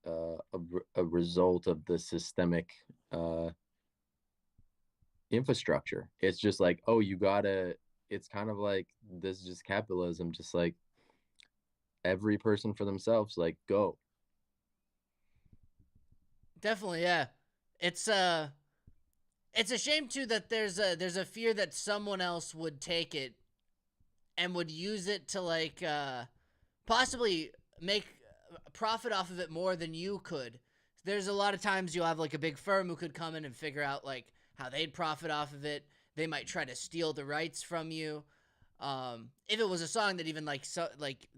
a result of the systemic uh infrastructure. It's just like, oh, you gotta, it's kind of like this is just capitalism, just like every person for themselves, like go. Definitely, yeah. It's it's a shame too that there's a fear that someone else would take it and would use it to like possibly make profit off of it more than you could. There's a lot of times you'll have like a big firm who could come in and figure out like how they'd profit off of it. They might try to steal the rights from you. If it was a song that even like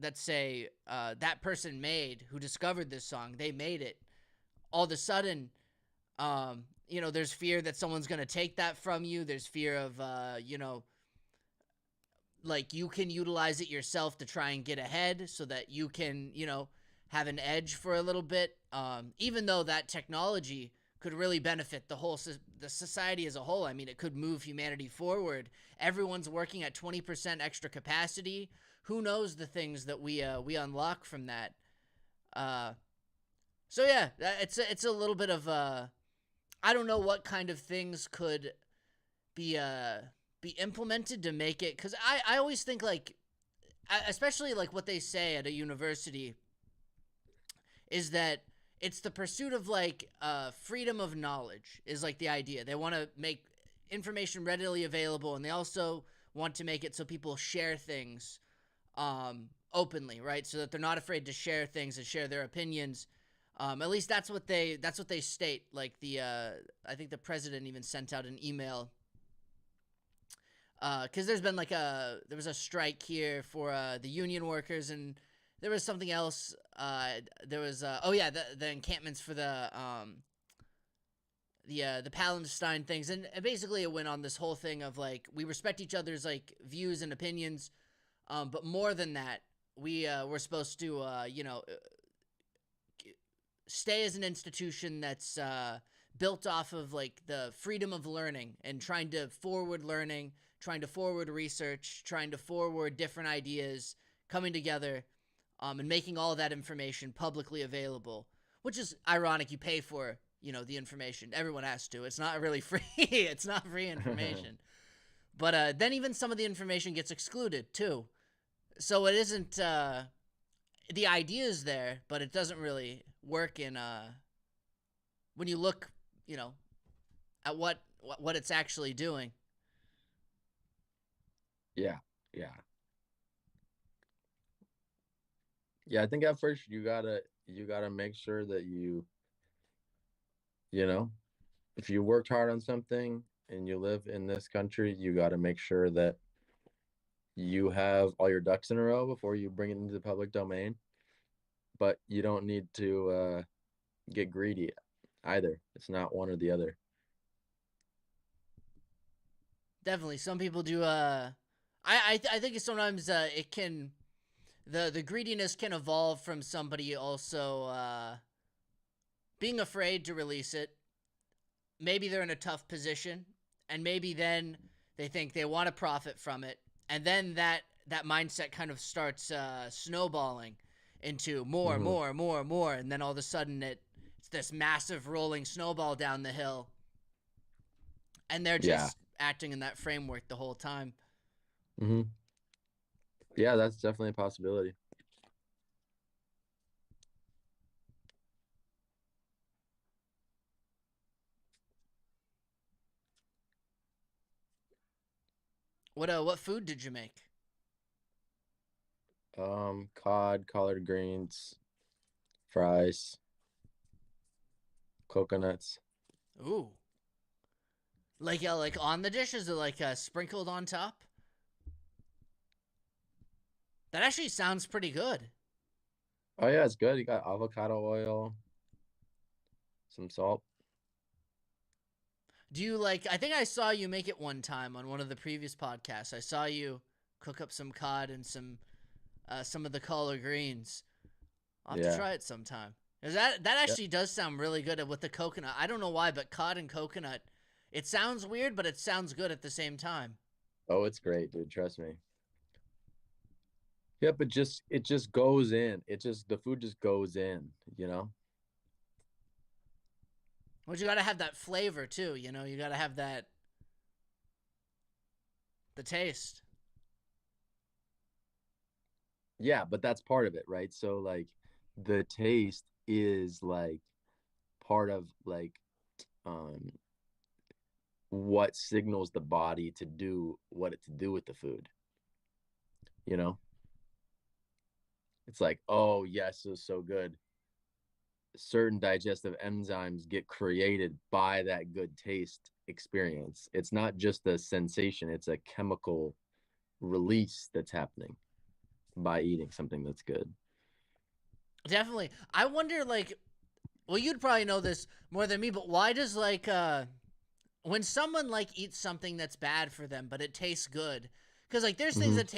let's say that person made who discovered this song, they made it. All of a sudden, there's fear that someone's gonna take that from you. There's fear of like you can utilize it yourself to try and get ahead so that you can have an edge for a little bit, even though that technology could really benefit the society as a whole. I mean, it could move humanity forward. Everyone's working at 20% extra capacity. Who knows the things that we unlock from that. So yeah, it's a little bit of I don't know what kind of things could be implemented to make it, because I always think like especially like what they say at a university is that it's the pursuit of like freedom of knowledge is like the idea. They want to make information readily available, and they also want to make it so people share things openly, right? So that they're not afraid to share things and share their opinions. At least that's what they state. Like I think the president even sent out an email because there was a strike here for the union workers, and there was something else. There was the encampments for the Palestine things, and basically it went on this whole thing of like we respect each other's like views and opinions, but more than that, we're supposed to stay as an institution that's built off of like the freedom of learning and trying to forward learning, trying to forward research, trying to forward different ideas coming together, and making all of that information publicly available, which is ironic. You pay for the information. Everyone has to. It's not really free. It's not free information. But then even some of the information gets excluded too. So it isn't the idea is there, but it doesn't really work in when you look, at what it's actually doing. Yeah. I think at first you gotta make sure that if you worked hard on something and you live in this country, you gotta make sure that you have all your ducks in a row before you bring it into the public domain. But you don't need to get greedy either. It's not one or the other. Definitely, some people do. I think sometimes it can the greediness can evolve from somebody also being afraid to release it. Maybe they're in a tough position, and maybe then they think they want to profit from it, and then that mindset kind of starts snowballing into more, Mhm. more, and then all of a sudden it's this massive rolling snowball down the hill, and they're Yeah. just acting in that framework the whole time. Mm-hmm. Yeah, that's definitely a possibility. What food did you make? Cod, collard greens, fries, coconuts. Ooh, like on the dishes or like sprinkled on top? That actually sounds pretty good. Oh yeah, it's good. You got avocado oil, some salt. Do you like? I think I saw you make it one time on one of the previous podcasts. I saw you cook up some cod and some of the collard greens. I'll have to Yeah. try it sometime. 'Cause that actually does sound really good with the coconut. I don't know why, but cod and coconut, it sounds weird, but it sounds good at the same time. Oh, it's great, dude. Trust me. Yeah, but it just goes in. The food just goes in, you know? But you gotta have that flavor too. You gotta have the taste. Yeah, but that's part of it, right? So like the taste is like part of like um what signals the body to do what it to do with the food, you know? It's like, oh yes, it was so good. Certain digestive enzymes get created by that good taste experience. It's not just a sensation, it's a chemical release that's happening by eating something that's good. Definitely. I wonder, like, well, you'd probably know this more than me, but why does like when someone like eats something that's bad for them but it tastes good? Because like there's things Mhm. that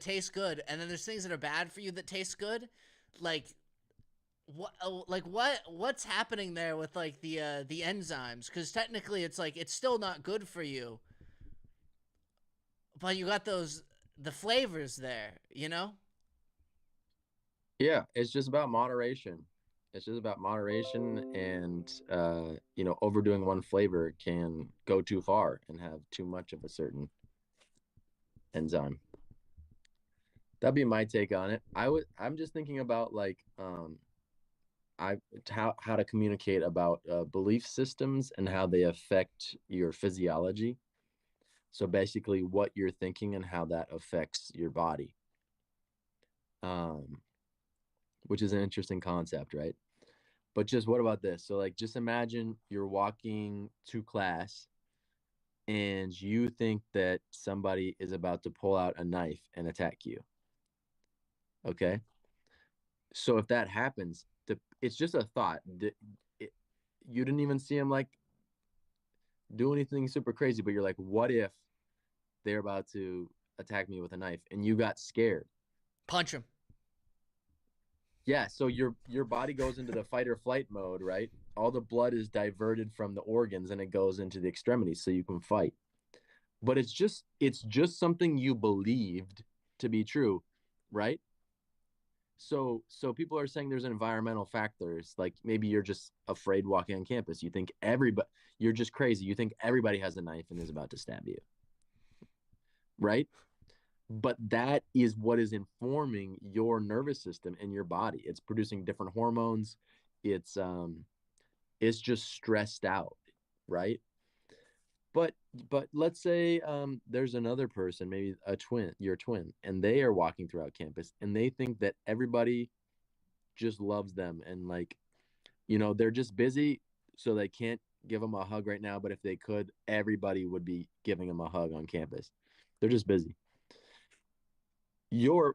taste good, and then there's things that are bad for you that taste good. Like what's happening there with like the enzymes? Because technically it's like it's still not good for you, but you got the flavors there. Yeah, it's just about moderation. It's just about moderation, and overdoing one flavor can go too far and have too much of a certain enzyme. That'd be my take on it. I'm just thinking about like I how to communicate about belief systems and how they affect your physiology. So basically what you're thinking and how that affects your body. um, which is an interesting concept, right? But just what about this? So like just imagine you're walking to class and you think that somebody is about to pull out a knife and attack you. Okay? So if that happens, it's just a thought. You didn't even see him like do anything super crazy, but you're like, what if they're about to attack me with a knife and you got scared? Punch him. Yeah, so your body goes into the fight or flight mode, right? All the blood is diverted from the organs and it goes into the extremities so you can fight. But it's just something you believed to be true, right? So people are saying there's environmental factors, like maybe you're just afraid walking on campus. You think everybody you're just crazy. You think everybody has a knife and is about to stab you, right? But that is what is informing your nervous system and your body. It's producing different hormones. It's just stressed out, right? But let's say there's another person, maybe your twin, and they are walking throughout campus and they think that everybody just loves them and like, they're just busy, so they can't give them a hug right now. But if they could, everybody would be giving them a hug on campus. They're just busy. Your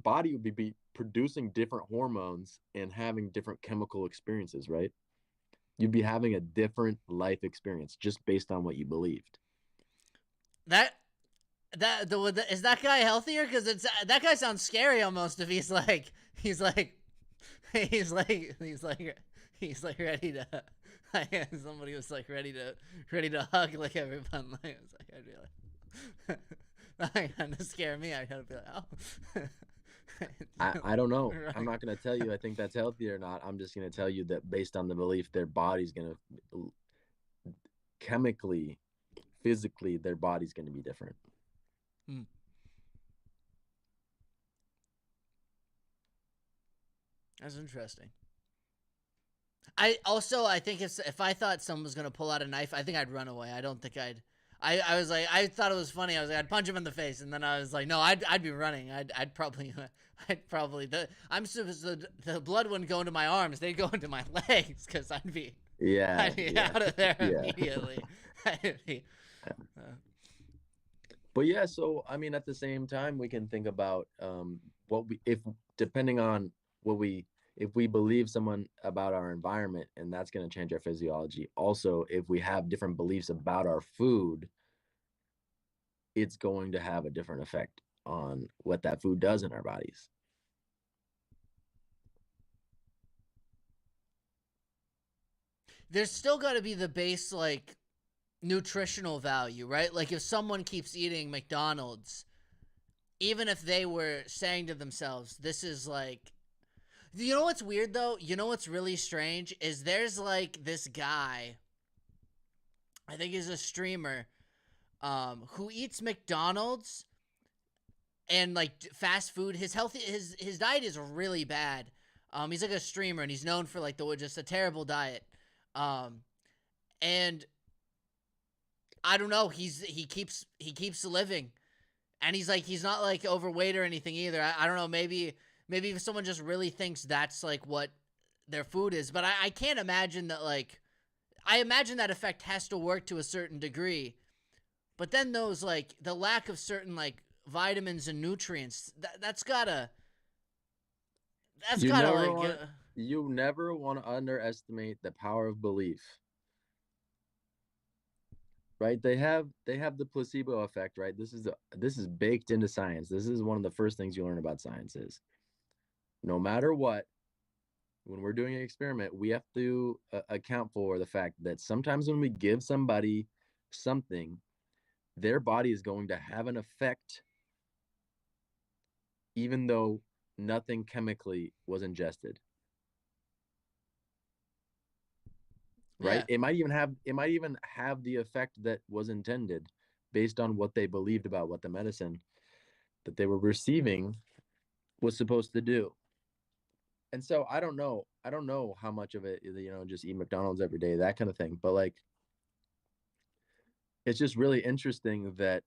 body would be producing different hormones and having different chemical experiences, right? You'd be having a different life experience just based on what you believed. Is that guy healthier? Because that guy sounds scary almost. If he's like he's like he's like ready to. Somebody was like ready to hug like everyone. Like, it's like I'd be like. That kind of scare me. I gotta be like, oh. I don't know. Right. I'm not going to tell you I think that's healthy or not. I'm just going to tell you that based on the belief, their body's going to chemically, physically, their body's going to be different. That's interesting. I think if I thought someone was gonna pull out a knife, I think I'd run away. I don't think I was like, I thought it was funny. I was like, I'd punch him in the face, and then I was like, no, I'd be running. I'd probably the blood wouldn't go into my arms. They'd go into my legs because I'd be out of there immediately. But yeah, so I mean, at the same time, we can think about depending on if we believe someone about our environment, and that's going to change our physiology. Also, if we have different beliefs about our food, it's going to have a different effect on what that food does in our bodies. There's still got to be the base, like, nutritional value, right? Like, if someone keeps eating McDonald's, even if they were saying to themselves, this is like, you know what's weird though? You know what's really strange is there's like this guy, I think he's a streamer, who eats McDonald's and like fast food. His diet is really bad. He's like a streamer and he's known for like just a terrible diet. And I don't know, he keeps living, and he's not like overweight or anything either. I don't know, maybe if someone just really thinks that's like what their food is, but I can't imagine that. Like, I imagine that effect has to work to a certain degree, but then those, like, the lack of certain like vitamins and nutrients, you never want to underestimate the power of belief. Right? They have the placebo effect, right? This is baked into science. This is one of the first things you learn about science is no matter what, when we're doing an experiment, we have to account for the fact that sometimes when we give somebody something, their body is going to have an effect even though nothing chemically was ingested. Right? Yeah. It might even have the effect that was intended based on what they believed about what the medicine that they were receiving was supposed to do. And so I don't know how much of it is, just eat McDonald's every day, that kind of thing. But like, it's just really interesting that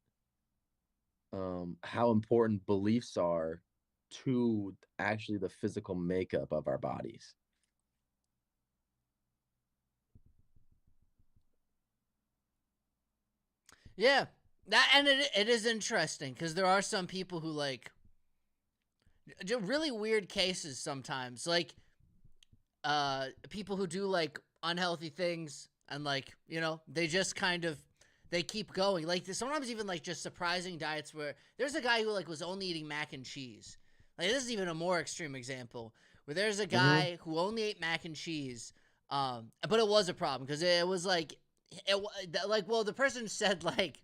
how important beliefs are to actually the physical makeup of our bodies. Yeah, that and it is interesting because there are some people who like really weird cases sometimes, like people who do like unhealthy things and like they just kind of they keep going. Like sometimes even like just surprising diets where there's a guy who like was only eating mac and cheese. Like this is even a more extreme example where there's a guy who only ate mac and cheese, but it was a problem because it was like well the person said like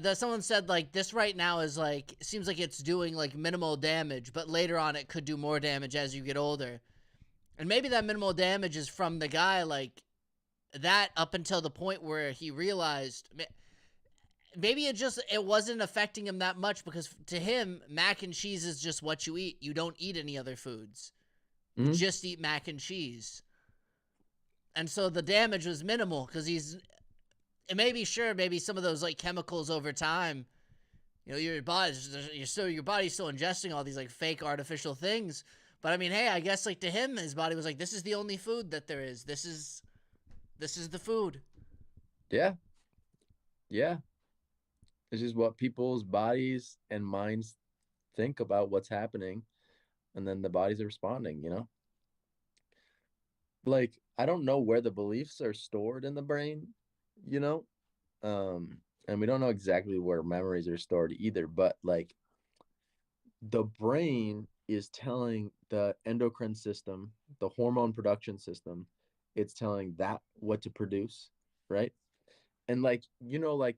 that someone said like this right now is like seems like it's doing like minimal damage, but later on it could do more damage as you get older. And maybe that minimal damage is from the guy like that up until the point where he realized maybe it wasn't affecting him that much because to him mac and cheese is just what you eat. You don't eat any other foods. You just eat mac and cheese. And so the damage was minimal because it may be sure maybe some of those like chemicals over time, your body's still ingesting all these like fake artificial things. But I mean, hey, I guess like to him, his body was like, this is the only food that there is. This is the food. Yeah. Yeah. It's just what people's bodies and minds think about what's happening, and then the bodies are responding, Like, I don't know where the beliefs are stored in the brain, you know? And we don't know exactly where memories are stored either, but like the brain is telling the endocrine system, the hormone production system, it's telling that what to produce, right? And like, like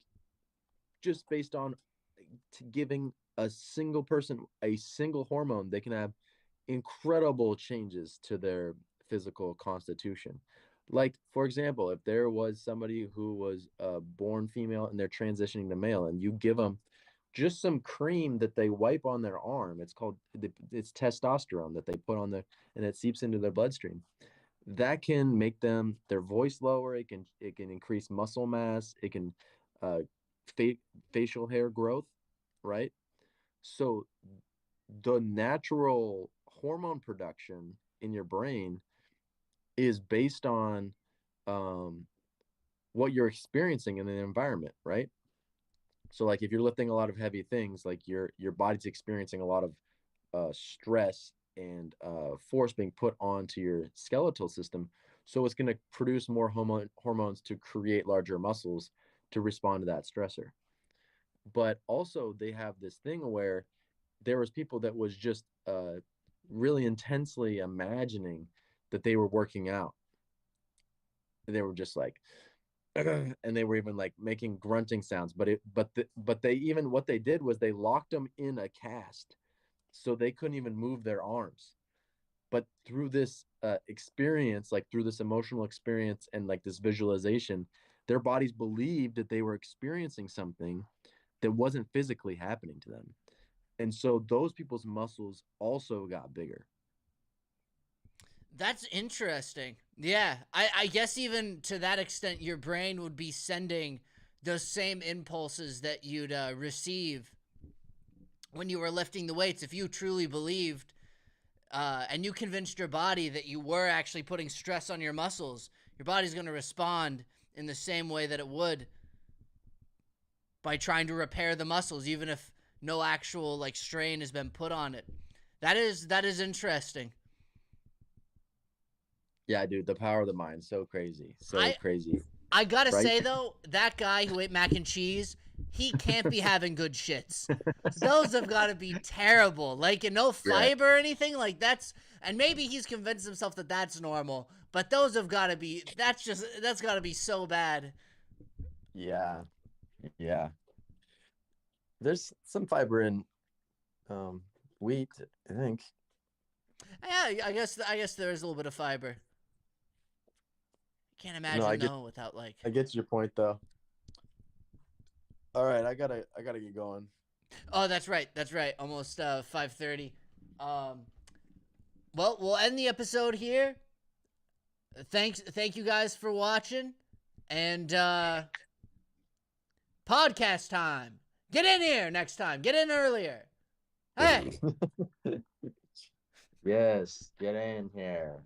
just based on giving a single person a single hormone, they can have incredible changes to their physical constitution. Like, for example, if there was somebody who was born female and they're transitioning to male, and you give them just some cream that they wipe on their arm, it's testosterone that they put on there, and it seeps into their bloodstream. That can make their voice lower. It can increase muscle mass. It can uh, facial hair growth, right? So the natural hormone production in your brain is based on um, what you're experiencing in the environment, right? So like if you're lifting a lot of heavy things, like your body's experiencing a lot of stress and force being put onto your skeletal system. So it's going to produce more hormones to create larger muscles to respond to that stressor. But also they have this thing where there was people that was just really intensely imagining that they were working out. They were just like, and they were even like making grunting sounds. But they even what they did was they locked them in a cast, so they couldn't even move their arms. But through this experience, like through this emotional experience and like this visualization, their bodies believed that they were experiencing something that wasn't physically happening to them. And so those people's muscles also got bigger. That's interesting. Yeah, I guess even to that extent, your brain would be sending those same impulses that you'd receive when you were lifting the weights. If you truly believed and you convinced your body that you were actually putting stress on your muscles, your body's going to respond in the same way that it would by trying to repair the muscles, even if no actual like strain has been put on it. That is interesting. Yeah, dude, the power of the mind, so crazy, crazy. I gotta say though, that guy who ate mac and cheese, he can't be having good shits. Those have got to be terrible. Like, no fiber or anything. Like and maybe he's convinced himself that that's normal. But those have got to be. That's got to be so bad. Yeah, yeah. There's some fiber in wheat, I think. Yeah, I guess there is a little bit of fiber. Can't imagine without like. I get your point though. All right, I gotta get going. Oh, that's right. Almost 5:30. Well, we'll end the episode here. Thank you guys for watching, and podcast time. Get in here next time. Get in earlier. Hey, Yes, get in here.